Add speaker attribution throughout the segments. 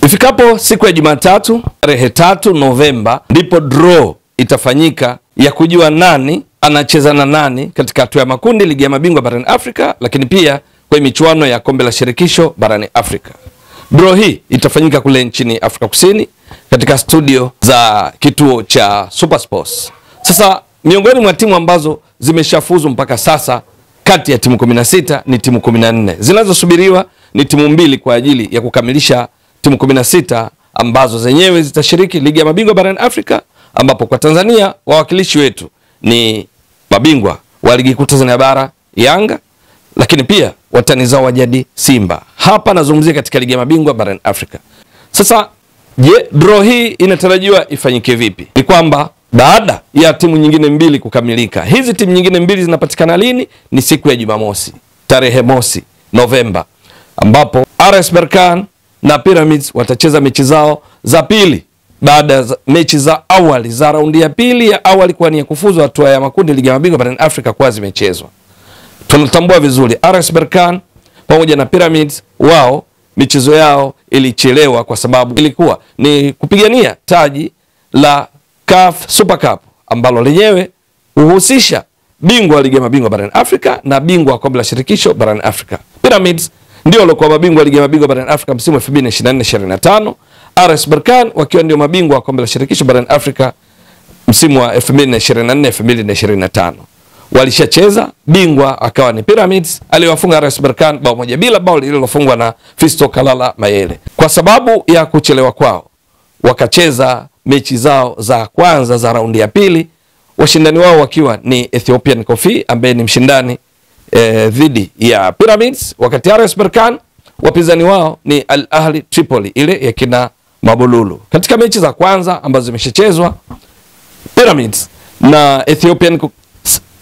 Speaker 1: Ifikapo siku ya Jumatatu tarehe 3 Novemba ndipo draw itafanyika ya kujua nani anacheza na nani katika hatua ya makundi ligi ya mabingwa barani Afrika, lakini pia kwa michuano ya kombe la shirikisho barani Afrika. Draw hii itafanyika kule nchini Afrika Kusini katika studio za kituo cha Super Sports. Sasa miongoni mwa timu ambazo zimeshafuzu mpaka sasa kati ya timu 16 ni timu 14. Zinazosubiriwa ni timu mbili kwa ajili ya kukamilisha timu 16 ambazo zenyewe zitashiriki ligi ya mabingwa barani Afrika, ambapo kwa Tanzania wawakilishi wetu ni mabingwa wa ligi kuu Tanzania bara Yanga, lakini pia watani zao wa jadi Simba. Hapa nazungumzia katika ligi ya mabingwa barani Afrika. Sasa je, draw hii inatarajiwa ifanyike vipi? Ni kwamba baada ya timu nyingine mbili kukamilika. Hizi timu nyingine mbili zinapatikana lini? Ni siku ya Jumamosi, tarehe 1 Novemba, ambapo RS Berkane na Pyramids watacheza mechi zao za pili baada ya mechi za awali za raundi ya pili ya awali kwa nia kufuzu hatua ya makundi ligi ya mabingwa barani Afrika kwa zimechezwa. Tunatambua vizuri RS Berkane pamoja na Pyramids, wao michezo yao ilichelewa kwa sababu ilikuwa ni kupigania taji la CAF Super Cup ambalo lenyewe uhusisha bingwa wa ligi ya mabingwa barani Afrika na bingwa wa kombe la shirikisho barani Afrika. Pyramids ndio walikuwa mabingwa wa ligi ya mabingwa barani Afrika msimu 2024-2025, RS Berkane wakiwa ndio mabingwa wa kombe la shirikisho barani Afrika msimu wa 2024-2025. Walishacheza, bingwa akawa ni Pyramids, aliwafunga RS Berkane bao moja bila, bao lililofungwa na Fisto Kalala Mayele. Kwa sababu ya kuchelewa kwao, wakacheza mechi zao za kwanza za raundi ya pili, washindani wao wakiwa ni Ethiopian Coffee ambaye ni mshindani dhidi ya Pyramids, wakati RS Berkane wapinzani wao ni Al Ahli Tripoli ile ya kina Mabululu. Katika mechi za kwanza ambazo zimeshachezwa, Pyramids na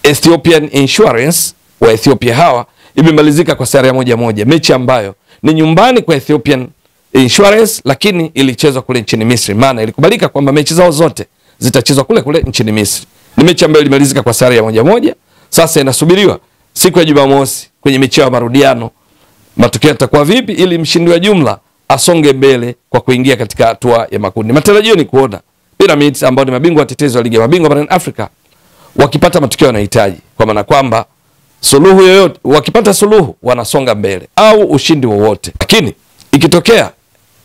Speaker 1: Ethiopian Insurance wa Ethiopia hawa imemalizika kwa sare ya 1-1, mechi ambayo ni nyumbani kwa Ethiopian Insurance, lakini ilichezwa kule nchini Misri. Maana ilikubalika kwamba mechi zao zote zitachezwa kule nchini Misri. Ni mechi ambayo ilimalizika kwa sare ya 1-1. Sasa inasubiriwa siku ya Jumamosi kwenye mechi ya marudiano matokeo yatakuwa vipi, ili mshindi wa jumla asonge mbele kwa kuingia katika hatua ya makundi. Matarajio ni kuona Pyramids ambao ni mabingwa watetezi wa ligi ya mabingwa barani Afrika wakipata matokeo wanahitaji, kwa maana kwamba suluhu yoyote, wakipata suluhu wanasonga mbele au ushindi wowote. Lakini ikitokea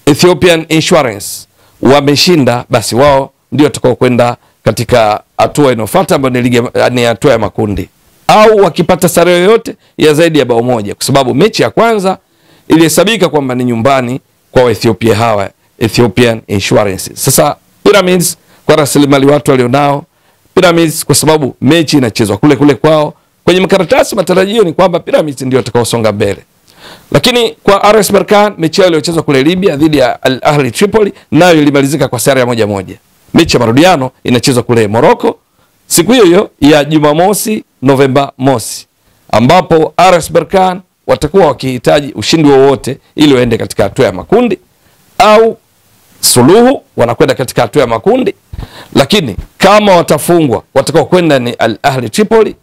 Speaker 1: Ethiopian Insurance wameshinda, basi wao ndio watakao kwenda katika hatua inayofuata ambayo ni hatua ya makundi, au wakipata sare yoyote ya zaidi ya bao moja, kwa sababu mechi ya kwanza ilihesabika kwamba ni nyumbani kwa Ethiopia hawa Ethiopian Insurance. Sasa Pyramids kwa rasilimali watu walionao, Pyramids kwa sababu mechi inachezwa kule kwao, kwenye makaratasi matarajio ni kwamba Pyramids ndio watakaosonga mbele. Lakini kwa RS Berkane mechi yao iliyochezwa kule Libya dhidi ya Al Ahli Tripoli nayo ilimalizika kwa sare ya 1-1. Mechi ya marudiano inachezwa kule Morocco siku hiyo ya Jumamosi Novemba 1, ambapo RS Berkane watakuwa wakihitaji ushindi wowote ili waende katika hatua ya makundi, au suluhu wanakwenda katika hatua ya makundi. Lakini kama watafungwa watakao kwenda ni Al Ahli Tripoli,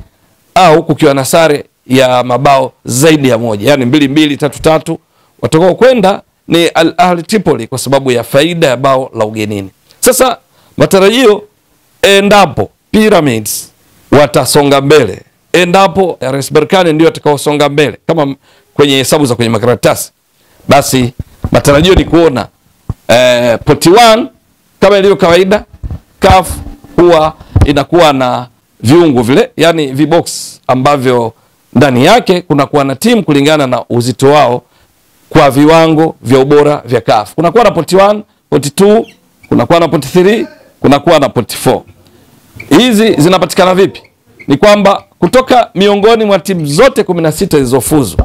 Speaker 1: au kukiwa na sare ya mabao zaidi ya 1, yani 2-2, 3-3, watakao kwenda ni Al Ahli Tripoli kwa sababu ya faida ya bao la ugenini. Sasa matarajio, endapo Pyramids watasonga mbele, endapo RS Berkane ndio watakaosonga mbele kama kwenye hesabu za kwenye makaratasi, basi matarajio ni kuona poti 1 kama ilivyo kawaida. CAF huwa inakuwa na viungo vile, yani vibox ambavyo ndani yake kunakuwa na timu kulingana na uzito wao kwa viwango vya ubora vya CAF. Kunakuwa na poti 1, poti 2, kunakuwa na poti 3, kunakuwa na poti 4. Hizi zinapatikana vipi? Ni kwamba kutoka miongoni mwa timu zote 16 zilizofuzu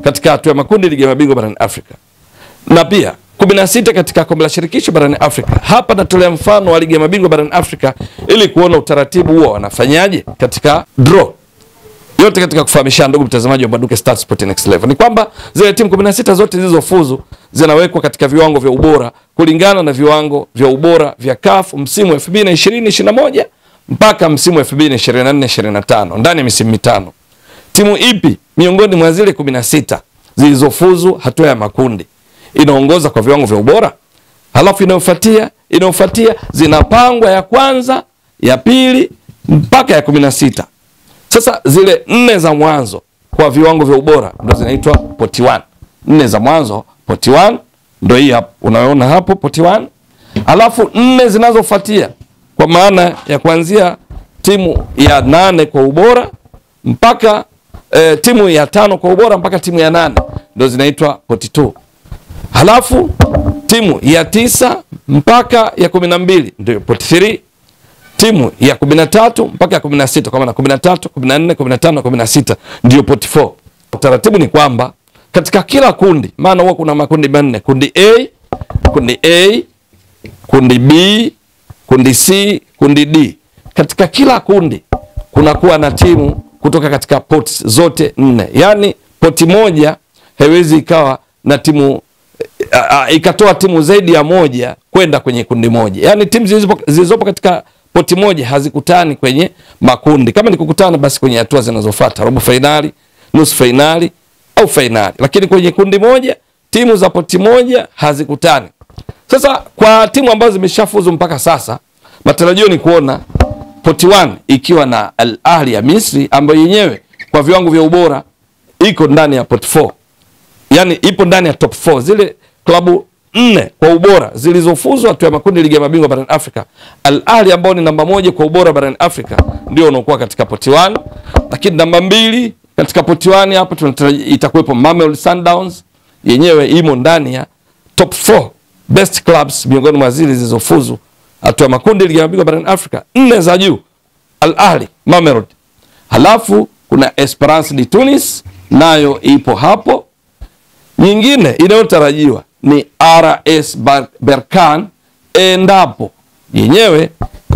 Speaker 1: katika hatua ya makundi ligi ya mabingwa barani Afrika, na pia 16 katika kombe la shirikisho barani Afrika. Hapa natolea mfano wa ligi ya mabingwa barani Afrika ili kuona utaratibu huo wanafanyaje katika draw. Yote katika kufahamisha ndugu mtazamaji wa Mbwaduke Stats Sport Next Level, ni kwamba zile timu 16 zote zilizofuzu zinawekwa katika viwango vya ubora kulingana na viwango vya ubora vya CAF msimu 2020-2021 mpaka msimu 2024-2025, ndani ya misimu mitano. Timu ipi miongoni mwa zile 16 zilizofuzu hatua ya makundi inaongoza kwa viwango vya ubora? halafu inayofuatia zinapangwa ya kwanza, ya pili mpaka ya 16. Sasa zile 4 za mwanzo kwa viwango vya ubora ndo zinaitwa poti 1. 4 za mwanzo poti 1 ndo hii hapo unaona hapo poti 1. Halafu 4 zinazofuatia kwa maana ya kuanzia timu ya 8 kwa ubora mpaka timu ya 5 kwa ubora mpaka timu ya 8 ndo zinaitwa poti 2. Halafu timu ya 9 mpaka ya 12 ndio poti 3. Timu ya 13 mpaka ya 16 kwa maana 13, 14, 15, 16 ndio poti 4. Utaratibu ni kwamba katika kila kundi, maana huwa kuna makundi manne: kundi A, kundi B, kundi C, kundi D. Katika kila kundi kunakuwa na timu kutoka katika poti zote 4. Yaani poti moja haiwezi ikawa na timu ikatoa timu zaidi ya moja kwenda kwenye kundi moja. Yaani timu zilizopo katika poti moja hazikutani kwenye makundi. Kama ni kukutana basi kwenye hatua zinazofuata, robo finali, nusu finali au finali. Lakini kwenye kundi moja timu za poti moja hazikutani. Sasa kwa timu ambazo zimeshafuzu mpaka sasa, matarajio ni kuona poti 1 ikiwa na Al Ahly ya Misri ambayo yenyewe kwa viwango vya ubora iko ndani ya poti 4. Yaani ipo ndani ya top 4. Zile klabu 4 kwa ubora zilizofuzu hatua ya makundi ligi ya mabingwa barani Afrika, Al Ahly ambao ni namba 1 kwa ubora barani Afrika ndio unaokuwa katika poti 1. Lakini namba 2 katika poti 1 hapo tunatarajia itakuwepo Mamelodi Sundowns, yenyewe imo ndani ya top 4 best clubs miongoni mwa zile zilizofuzu hatua ya makundi ligi ya mabingwa barani Afrika. 4 za juu Al Ahly, Mamelodi. Halafu kuna Esperance de Tunis nayo ipo hapo. Nyingine inayotarajiwa ni RS Berkane endapo yenyewe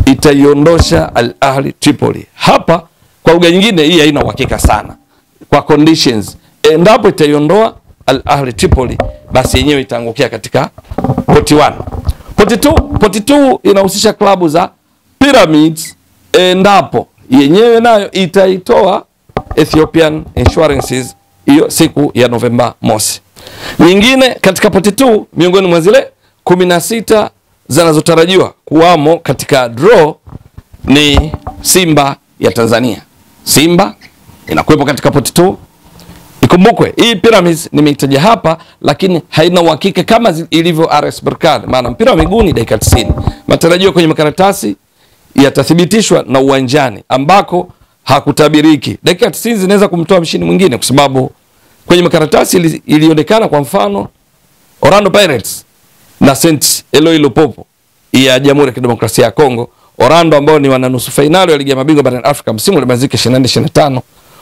Speaker 1: itaiondosha Al Ahly Tripoli. Hapa kwa lugha nyingine hii haina uhakika sana kwa conditions. Endapo itaiondoa Al Ahly Tripoli basi yenyewe itaangukia katika poti 1. Poti 2 inahusisha klabu za Pyramids endapo yenyewe nayo itaitoa Ethiopian Insurances hiyo siku ya Novemba mosi. Nyingine katika poti 2 miongoni mwa zile 16 zinazotarajiwa kuwamo katika draw ni Simba ya Tanzania. Simba inakuwepo katika poti 2. Ikumbukwe hii Pyramids nimeitaja hapa lakini haina uhakika kama ilivyo RS Berkane, maana mpira wa miguu ni dakika 90. Matarajio kwenye makaratasi yatathibitishwa na uwanjani ambako hakutabiriki. Dakika 90 zinaweza kumtoa mshindi mwingine kwa sababu kwenye makaratasi ilionekana kwa mfano Orlando Pirates na Saint Eloi Lupopo ya Jamhuri ya Kidemokrasia ya Kongo. Orlando ambao ni wana nusu finali ya ligi ya mabingwa barani Afrika msimu uliomalizika 2025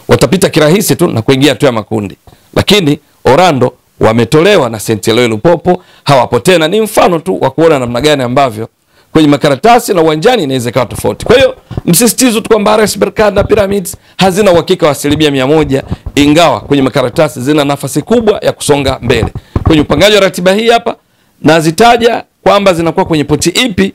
Speaker 1: watapita kirahisi tu na kuingia hatua ya makundi. Lakini Orlando wametolewa na Saint Eloi Lupopo, hawapo tena. Ni mfano tu wa kuona namna gani ambavyo kwenye makaratasi na uwanjani inaweza kuwa tofauti. Kwa hiyo msisitizo tu kwamba RS Berkane na Pyramids hazina uhakika wa 100%, ingawa kwenye makaratasi zina nafasi kubwa ya kusonga mbele. Kwenye upangaji wa ratiba hii hapa nazitaja kwamba zinakuwa kwenye poti ipi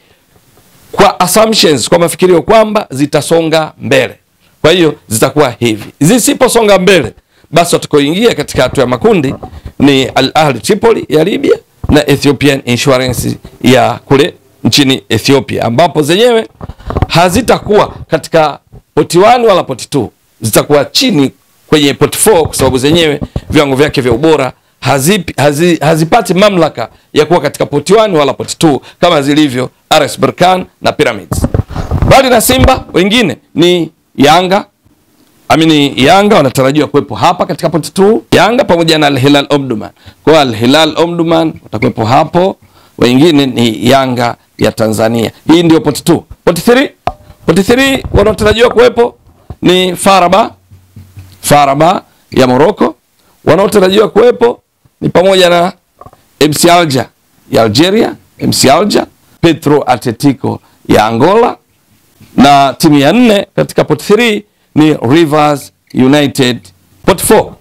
Speaker 1: kwa assumptions, kwa mafikirio kwamba zitasonga mbele. Kwa hiyo zitakuwa hivi. Zisiposonga mbele basi watakaoingia katika hatua ya makundi ni Al Ahly Tripoli ya Libya na Ethiopian Insurance ya kule nchini Ethiopia, ambapo zenyewe hazitakuwa katika poti 1 wala poti 2. Zitakuwa chini kwenye poti 4 kwa sababu zenyewe viwango vyake vya ubora hazipati mamlaka ya kuwa katika poti 1 wala poti 2 kama zilivyo RS Berkane na Pyramids. Bali na Simba wengine ni Yanga. Yanga wanatarajiwa kuwepo hapa katika poti 2. Yanga pamoja na Al Hilal Omdurman. Kwa Al Hilal Omdurman watakuwepo hapo. Wengine ni Yanga ya Tanzania. Hii ndio poti 2. Poti 3. Poti 3 wanatarajiwa kuwepo ni Faraba ya Morocco. Wanaotarajiwa kuwepo ni pamoja na MC Alger ya Algeria, MC Alger, Petro Atletico ya Angola, na timu ya 4 katika poti 3 ni Rivers United. Poti 4.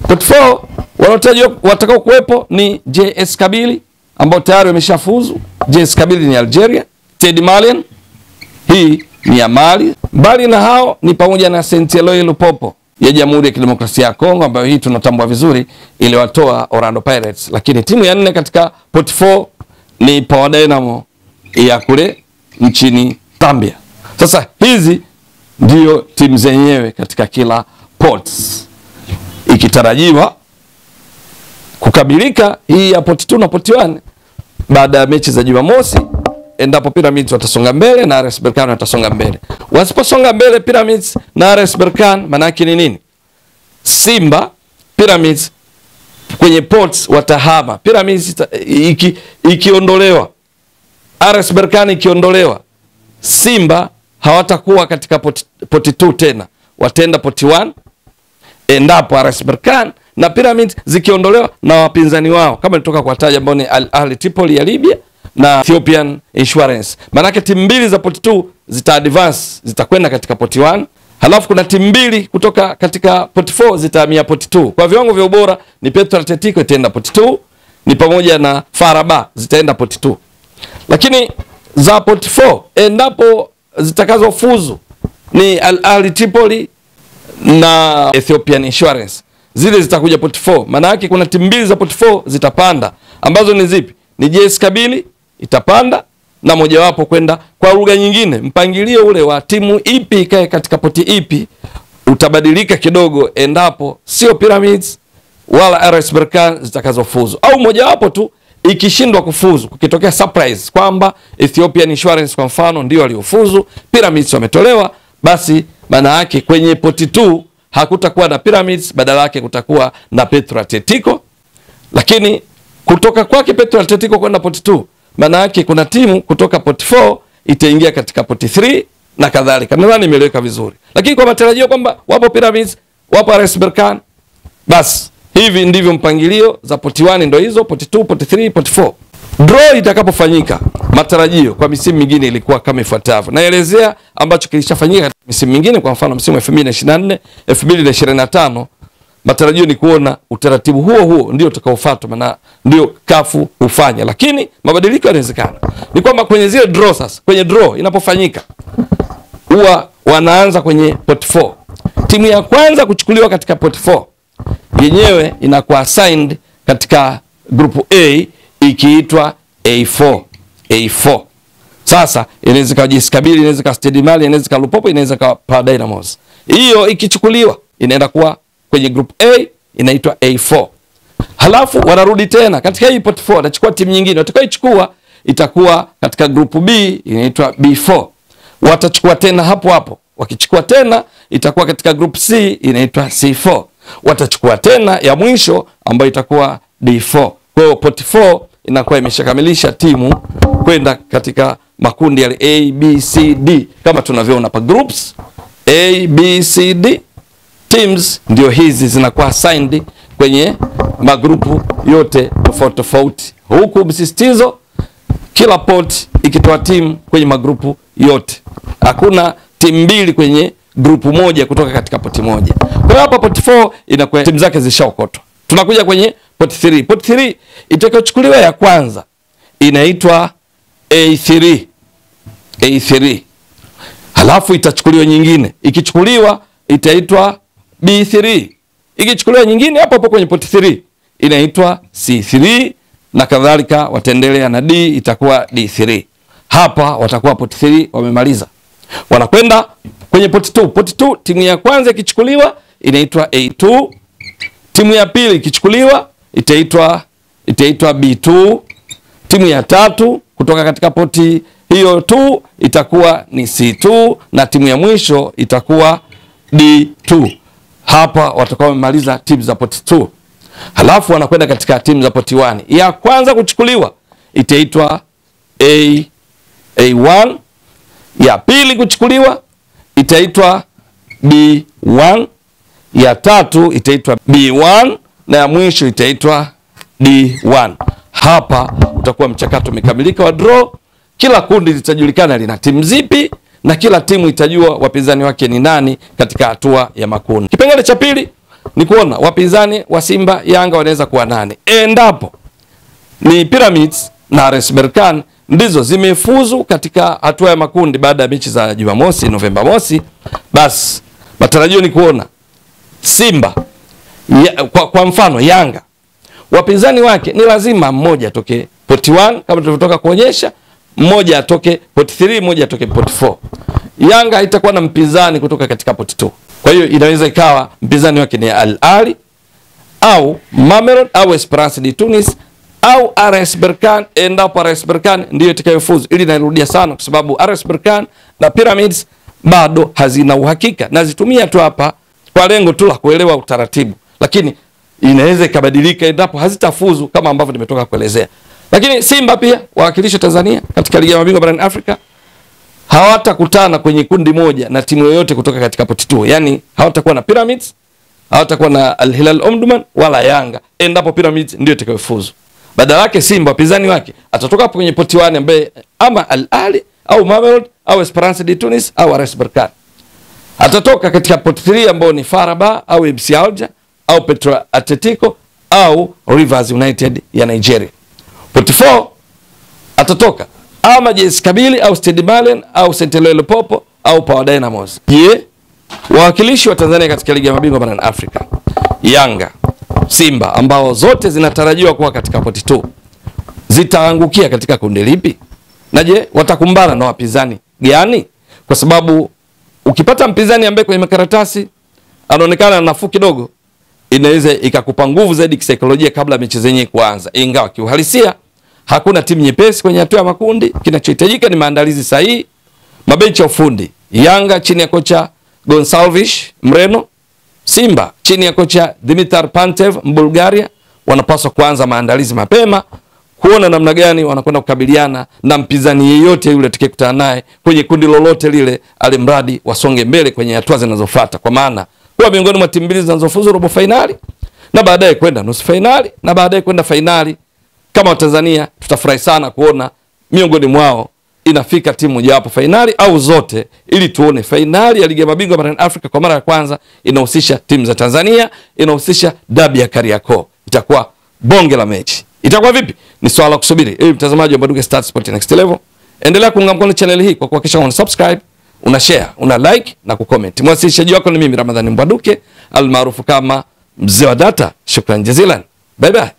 Speaker 1: Poti 4 wanaotarajiwa watakao kuwepo ni JS Kabylie ambao tayari wameshafuzu. JS Kabylie ni Algeria. Stade Malien hii ni ya Mali. Mbali na hao ni pamoja na Saint Eloi Lupopo ya Jamhuri ya Kidemokrasia ya Kongo ambayo hii tunatambua vizuri iliwatoa Orlando Pirates. Lakini timu ya 4 katika poti 4 ni Power Dynamo ya kule nchini Zambia. Sasa hizi ndio timu zenyewe katika kila pots, ikitarajiwa kukamilika hii ya pot 2 na pot 1 baada ya mechi za Jumamosi, endapo Pyramids watasonga mbele na RS Berkane watasonga mbele. Wasiposonga mbele Pyramids na RS Berkane, maana yake ni nini? Simba Pyramids kwenye pots watahama. Pyramids ikiondolewa, RS Berkane ikiondolewa, Simba hawatakuwa katika pot 2 tena, wataenda pot 1. Endapo RS Berkane na Pyramids zikiondolewa na wapinzani wao kama nitoka kuwataja ambao ni Al Ahly Tripoli ya Libya na Ethiopian Insurance, manake timu mbili za pot 2 zita advance, zitakwenda katika pot 1. Halafu kuna timu mbili kutoka katika pot 4 zitahamia pot 2. Kwa viwango vya ubora ni Petro Atletico itaenda pot 2, ni pamoja na FAR Rabat zitaenda pot 2. Lakini za pot 4 endapo zitakazofuzu ni Al Ahly Tripoli na Ethiopian Insurance, zile zitakuja pot 4. Maana yake kuna timu mbili za pot 4 zitapanda, ambazo ni zipi? Ni JS Kabylie itapanda na mojawapo kwenda. Kwa lugha nyingine, mpangilio ule wa timu ipi ikae katika poti ipi utabadilika kidogo endapo sio Pyramids wala RS Berkane zitakazofuzu, au mojawapo tu ikishindwa kufuzu, kukitokea surprise kwamba Ethiopian Insurance kwa mfano ndio waliofuzu, Pyramids wametolewa, basi maana yake kwenye poti 2 hakutakuwa na Pyramids, badala yake kutakuwa na Petro Atletico. Lakini kutoka kwake Petro Atletico kwenda poti 2, maana yake kuna timu kutoka poti 4 itaingia katika poti 3 na kadhalika. Nadhani nimeeleweka vizuri. Lakini kwa matarajio kwamba wapo Pyramids, wapo RS Berkane, basi hivi ndivyo mpangilio za poti 1 ndio hizo, poti 2, poti 3, poti 4. Draw itakapofanyika, matarajio kwa misimu mingine ilikuwa kama ifuatavyo. Naelezea ambacho kilishafanyika katika misimu mingine. Kwa mfano msimu 2024, 2025, matarajio ni kuona utaratibu huo ndio utakaofuatwa, maana ndio kafu hufanya. Lakini mabadiliko yanawezekana. Ni kwamba kwenye zile draw sasa, kwenye draw inapofanyika huwa wanaanza kwenye pot 4. Timu ya kwanza kuchukuliwa katika pot 4 yenyewe inakuwa assigned katika grupu A ikiitwa A4. Sasa inaweza kuwa JS Kabylie, inaweza kuwa Stade Malien, inaweza kuwa Lupopo, inaweza kuwa Power Dynamos. Hiyo ikichukuliwa inaenda kuwa kwenye group A, inaitwa A4. Halafu wanarudi tena katika hii pot 4, watachukua timu nyingine, watakayochukua itakuwa katika group B, inaitwa B4. Watachukua tena hapo, wakichukua tena itakuwa katika group C, inaitwa C4. Watachukua tena ya mwisho ambayo itakuwa D4. Kwa hiyo pot 4 inakuwa imeshakamilisha timu kwenda katika makundi ya A, B, C, D kama tunavyoona hapa. Groups A, B, C, D, teams ndio hizi zinakuwa assigned kwenye magrupu yote tofauti. Huku msisitizo, kila pot ikitoa timu kwenye magrupu yote. Hakuna timu mbili kwenye grupu moja kutoka katika poti moja. Kwa hiyo hapa pot 4 inakuwa timu zake zishaokotwa. Tunakuja kwenye pot 3. Pot 3 itakayochukuliwa ya kwanza inaitwa A3. Halafu itachukuliwa nyingine. Ikichukuliwa itaitwa B3. Ikichukuliwa nyingine hapo kwenye pot 3 inaitwa C3 na kadhalika, wataendelea na D itakuwa D3. Hapa watakuwa pot 3 wamemaliza. Wanakwenda kwenye pot 2. Pot 2 timu ya kwanza ikichukuliwa inaitwa A2. Timu ya pili ikichukuliwa itaitwa B2. Timu ya tatu kutoka katika poti hiyo 2 itakuwa ni C2 na timu ya mwisho itakuwa D2. Hapa watakuwa wamemaliza timu za poti 2. Halafu wanakwenda katika timu za poti 1. Ya kwanza kuchukuliwa itaitwa A1. Ya pili kuchukuliwa itaitwa B1. Ya tatu itaitwa B1 na ya mwisho itaitwa D1. Hapa utakuwa mchakato umekamilika wa draw. Kila kundi litajulikana lina timu zipi na kila timu itajua wapinzani wake ni nani katika hatua ya makundi. Kipengele cha pili ni kuona wapinzani wa Simba Yanga wanaweza kuwa nani. Endapo ni Pyramids na RS Berkane ndizo zimefuzu katika hatua ya makundi baada ya mechi za Jumamosi Novemba mosi, basi matarajio ni kuona Simba kwa mfano Yanga wapinzani wake ni lazima mmoja atoke poti 1 kama tulivyotoka kuonyesha, mmoja atoke poti 3, mmoja atoke poti 4. Yanga haitakuwa na mpinzani kutoka katika poti 2. Kwa hiyo inaweza ikawa mpinzani wake ni Al Ahly au Mamelodi au Esperance de Tunis au RS Berkane, endapo RS Berkane ndio itakayofuzu. Ili nairudia sana kwa sababu RS Berkane na Pyramids bado hazina uhakika, na zitumia tu hapa kwa lengo tu la kuelewa utaratibu, lakini inaweza ikabadilika endapo hazitafuzu kama ambavyo nimetoka kuelezea. Lakini Simba pia wawakilishi Tanzania katika ligi ya mabingwa barani Afrika hawatakutana kwenye kundi moja na timu yoyote kutoka katika poti 2. Yani hawatakuwa na Pyramids, hawatakuwa na Al Hilal Omdurman wala Yanga endapo Pyramids ndio itakayofuzu. Badala yake Simba wapinzani wake atatoka hapo kwenye poti 1 ambaye ama Al Ahly au Mamelodi au Esperance de Tunis au RS Berkane. Atatoka katika poti 3 ambao ni FAR Rabat au MC Alger au Petro Atletico au Rivers United ya Nigeria. Poti 4 atatoka ama JS Kabylie au Stade Malien au Saint-Eloi Lupopo au Power Dynamos. Je, wawakilishi wa Tanzania katika ligi ya mabingwa barani Afrika, Yanga, Simba ambao zote zinatarajiwa kuwa katika poti 2, zitaangukia katika kundi lipi? Na je, watakumbana na wapinzani gani? Kwa sababu ukipata mpinzani ambaye kwenye makaratasi anaonekana nafuu kidogo, inaweza ikakupa nguvu zaidi kisaikolojia kabla mechi zenyewe kuanza. Ingawa kiuhalisia hakuna timu nyepesi kwenye hatua ya makundi, kinachohitajika ni maandalizi sahihi. Mabenchi ya ufundi, Yanga chini ya kocha Gonsalvish Mreno, Simba chini ya kocha Dimitar Pantev Mbulgaria, wanapaswa kuanza maandalizi mapema kuona namna gani wanakwenda kukabiliana na mpinzani yeyote yule atakayekutana naye kwenye kundi lolote lile, alimradi wasonge mbele kwenye hatua zinazofuata, kwa maana kwa miongoni mwa timu mbili zinazofuzu robo finali na baadaye kwenda nusu finali na baadaye kwenda finali. Kama Tanzania tutafurahi sana kuona miongoni mwao inafika timu moja hapo finali au zote, ili tuone finali ya ligi ya mabingwa barani Afrika kwa mara ya kwanza inahusisha timu za Tanzania, inahusisha dabi ya Kariakoo. Itakuwa bonge la mechi. Itakuwa vipi? Ni swala la kusubiri. Ewe mtazamaji wa Mbwaduke Stats Sport Next Level, endelea kuunga mkono channel hii kwa kuhakikisha una subscribe, una share, una like na kucomment. Mwasilishaji wako ni mimi Ramadhani Mbwaduke almaarufu kama Mzee wa Data. Shukran jazilan. Bye bye.